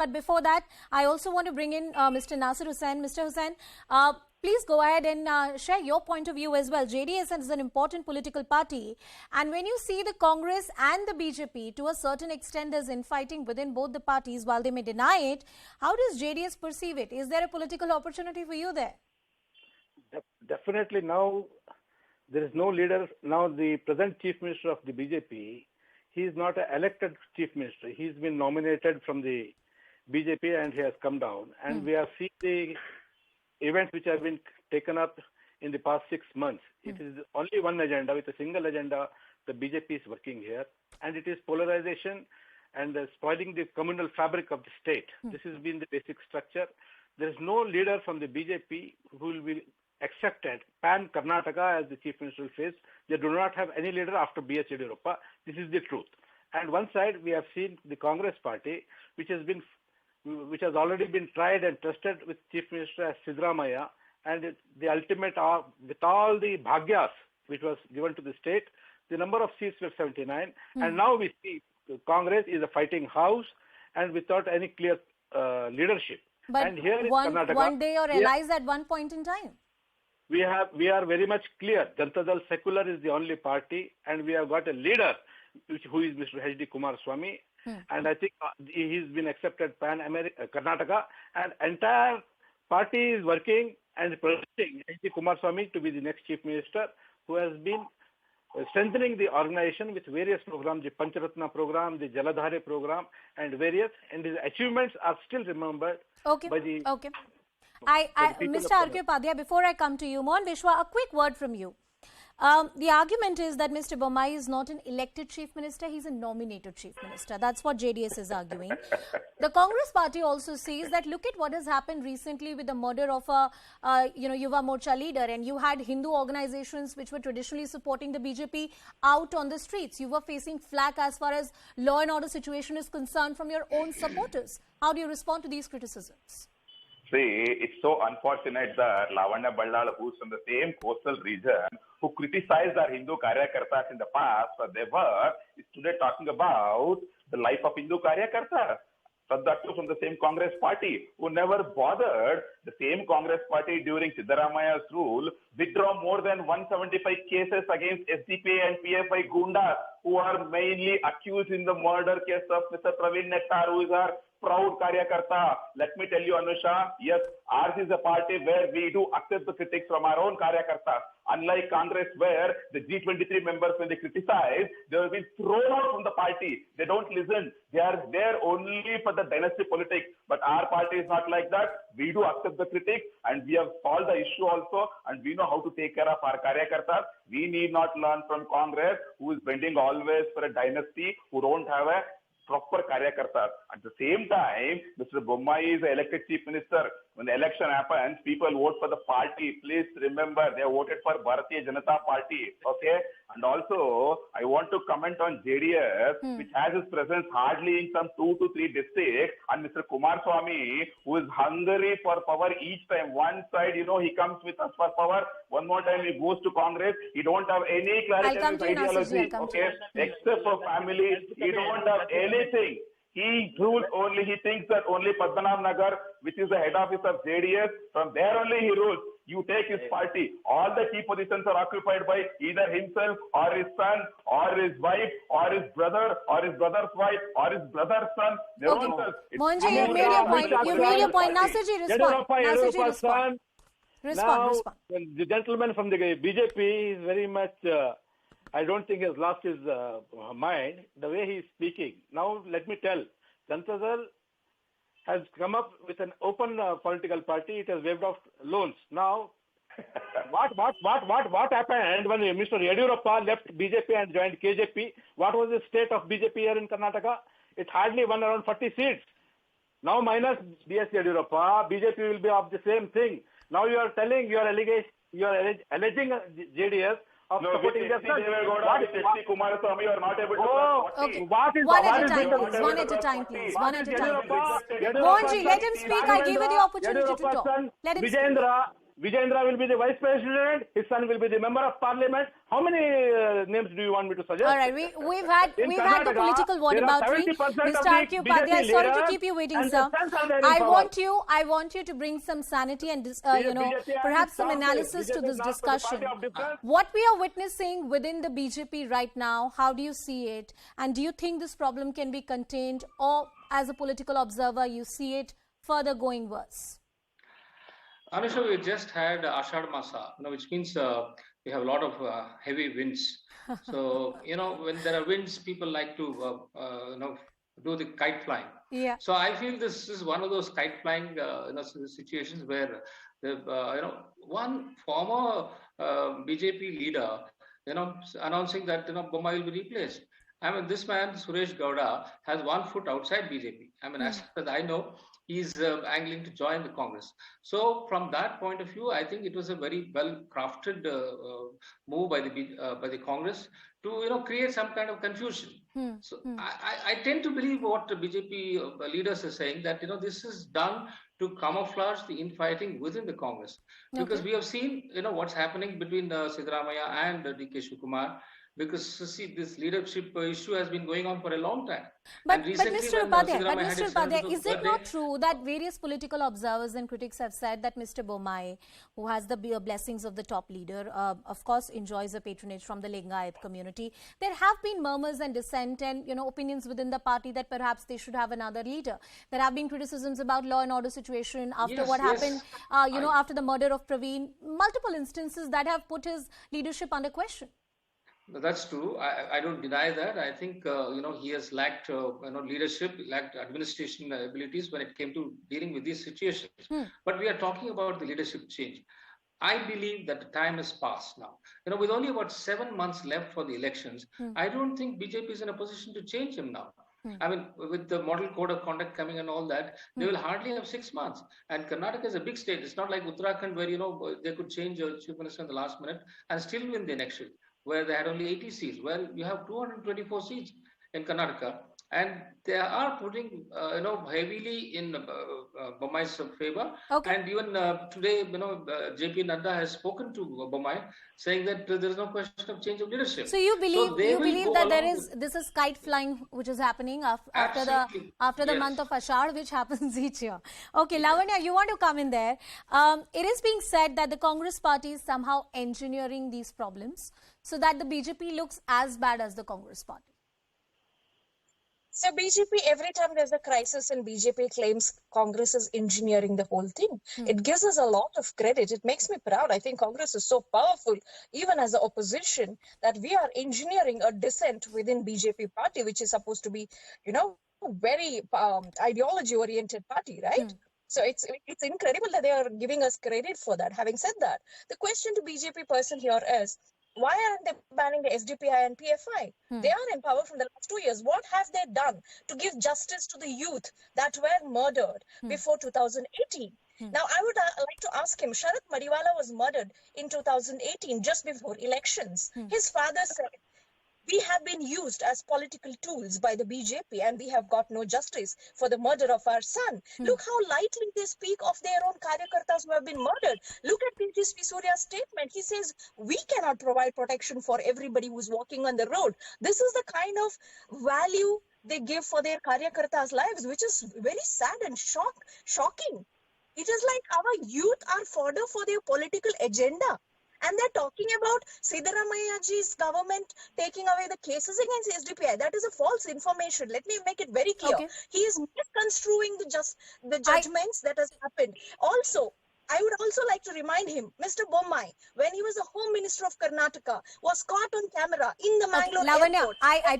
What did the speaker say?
But before that, I also want to bring in Mr. Nasir Hussain. Mr. Hussain, please go ahead and share your point of view as well. JDS is an important political party. And when you see the Congress and the BJP, to a certain extent, there's infighting within both the parties while they may deny it. How does JDS perceive it? Is there a political opportunity for you there? Definitely now there is no leader. Now the present Chief Minister of the BJP, he is not an elected Chief Minister. He's been nominated from the BJP and he has come down. And we have seen the events which have been taken up in the past 6 months. It is only one agenda, with a single agenda, the BJP is working here. And it is polarization and spoiling the communal fabric of the state. This has been the basic structure. There is no leader from the BJP who will be accepted pan Karnataka as the Chief Minister will face. They do not have any leader after B.S. Yediyurappa. This is the truth. And one side we have seen the Congress party, which has already been tried and tested with Chief Minister as Siddaramaiah, and the ultimate with all the bhagyas which was given to the state, the number of seats were 79, and now we see Congress is a fighting house and without any clear leadership. But and here in Karnataka, one day or allies at one point in time. We are very much clear. Janata Dal Secular is the only party, and we have got a leader who is Mr. H.D. Kumaraswamy. And I think he's been accepted Karnataka, and entire party is working and presenting H.D. Kumaraswamy to be the next Chief Minister, who has been strengthening the organization with various programs, the Pancharatna program, the Jaladhare program, and various, and his achievements are still remembered by the... Okay. Mr. R.K. Upadhyay, before I come to you, Mohan Vishwa, a quick word from you. The argument is that Mr. Bommai is not an elected Chief Minister, he's a nominated Chief Minister. That's what JDS is arguing. The Congress party also sees that look at what has happened recently with the murder of a Yuva Morcha leader, and you had Hindu organizations which were traditionally supporting the BJP out on the streets. You were facing flack as far as law and order situation is concerned from your own supporters. How do you respond to these criticisms? See, it's so unfortunate that Lavanya Ballal, who's from the same coastal region, who criticized our Hindu Karyakartas in the past for their work, is today talking about the life of Hindu Karyakartas. But that too from the same Congress party, who never bothered. The same Congress party during Siddaramaiah's rule withdraw more than 175 cases against SDP and PFI Gundas, who are mainly accused in the murder case of Mr. Praveen Nettar, who is our proud Karyakarta. Let me tell you, Anusha, yes, ours is a party where we do accept the critics from our own Karyakartas. Unlike Congress, where the G23 members, when they criticize, they have been thrown out from the party. They don't listen. They are there only for the dynasty politics. But our party is not like that. We do accept the critics, and we have solved the issue also, and we know how to take care of our Karyakartas. We need not learn from Congress, who is bending always for a dynasty, who don't have a proper Karyakartas. At the same time, Mr. Bommai is the elected Chief Minister. When the election happens, people vote for the party. Please remember, they voted for Bharatiya Janata Party. Okay? And also, I want to comment on JDS, which has its presence hardly in some 2 to 3 districts, and Mr. Kumaraswamy, who is hungry for power each time. One side, he comes with us for power. One more time, he goes to Congress. He don't have any clarity on his ideology. Okay? Except for family, he don't have anything. He rules only, he thinks that only Padmanabh Nagar, which is the head office of JDS, from there only he rules. You take his party. All the key positions are occupied by either himself or his son or his wife or his brother or his brother's wife or his brother's son. Mohanji, you made your point. You made your point. Nasirji, respond. Nasirji, respond. Now, the gentleman from the BJP is very much... I don't think he has lost his mind, the way he is speaking. Now, let me tell, Janata Dal has come up with an open political party. It has waived off loans. Now, what happened when Mr. Yediyurappa left BJP and joined KJP? What was the state of BJP here in Karnataka? It hardly won around 40 seats. Now, minus B.S. Yediyurappa, BJP will be of the same thing. Now, you are telling, you are alleging JDS of supporting their son. Kumaraswamy are not able to... Okay. One at a time, please. One at a time, please. Mohanji, let him speak. I gave you the opportunity to talk. Let him speak. Vijayendra will be the vice president. His son will be the member of parliament. How many names do you want me to suggest? All right, we've had the Karnataka, political whataboutery. 70% of Mr. the R.K. Upadhyay, BJP sorry to leaders keep you waiting, and sir. the sons are there in I power. want you to bring some sanity and BJP perhaps is some not analysis there. to BJP this is not for the discussion. party of difference. What we are witnessing within the BJP right now, how do you see it? And do you think this problem can be contained, or as a political observer, you see it further going worse? Anusha, we just had Ashad Masa, which means we have a lot of heavy winds. So, when there are winds, people like to, do the kite flying. Yeah. So I feel this is one of those kite flying, situations where, one former BJP leader, announcing that, Bommai will be replaced. I mean, this man, Suresh Gowda, has 1 foot outside BJP. I mean, as far as I know, he's angling to join the Congress. So from that point of view, I think it was a very well-crafted move by the Congress to create some kind of confusion. I tend to believe what the BJP leaders are saying, that this is done to camouflage the infighting within the Congress, because we have seen what's happening between Siddaramaiah and DK Shivakumar. Because see, this leadership issue has been going on for a long time. But Mr. Upadhyay, is it not true that various political observers and critics have said that Mr. Bommai, who has the blessings of the top leader, of course enjoys a patronage from the Lingayat community, there have been murmurs and dissent and opinions within the party that perhaps they should have another leader. There have been criticisms about law and order situation after happened, after the murder of Praveen. Multiple instances that have put his leadership under question. That's true. I don't deny that. I think he has lacked leadership, lacked administration abilities when it came to dealing with these situations. But we are talking about the leadership change. I believe that the time has passed now. With only about 7 months left for the elections, I don't think BJP is in a position to change him now. I mean, with the model code of conduct coming and all that, they will hardly have 6 months. And Karnataka is a big state. It's not like Uttarakhand where they could change a chief minister in the last minute and still win the election, where they had only 80 seats. Well, you have 224 seats in Karnataka, and they are putting, heavily in Bommai's favor. Okay. And even today, JP Nadda has spoken to Bommai, saying that there is no question of change of leadership. So you believe that this is kite flying which is happening after the month of Ashad, which happens each year. Okay, Lavanya, you want to come in there. It is being said that the Congress party is somehow engineering these problems so that the BJP looks as bad as the Congress party. So BJP, every time there's a crisis and BJP claims Congress is engineering the whole thing. It gives us a lot of credit. It makes me proud. I think Congress is so powerful, even as an opposition, that we are engineering a dissent within BJP party, which is supposed to be, very ideology-oriented party, right? So it's incredible that they are giving us credit for that. Having said that, the question to BJP person here is, why aren't they banning the SDPI and PFI? They are in power from the last 2 years. What have they done to give justice to the youth that were murdered before 2018? Now, I would like to ask him, Sharath Mariwala was murdered in 2018, just before elections. His father said, we have been used as political tools by the BJP and we have got no justice for the murder of our son. Look how lightly they speak of their own karyakartas who have been murdered. Look at Tejas Surya's statement. He says, we cannot provide protection for everybody who's walking on the road. This is the kind of value they give for their karyakartas' lives, which is very sad and shocking. It is like our youth are fodder for their political agenda. And they're talking about Siddaramaiah-ji's government taking away the cases against SDPI. That is a false information. Let me make it very clear. Okay. He is misconstruing the judgments that has happened. Also, I would also like to remind him, Mr. Bommai, when he was the Home Minister of Karnataka, was caught on camera in the Mangalore airport. Lavanya, I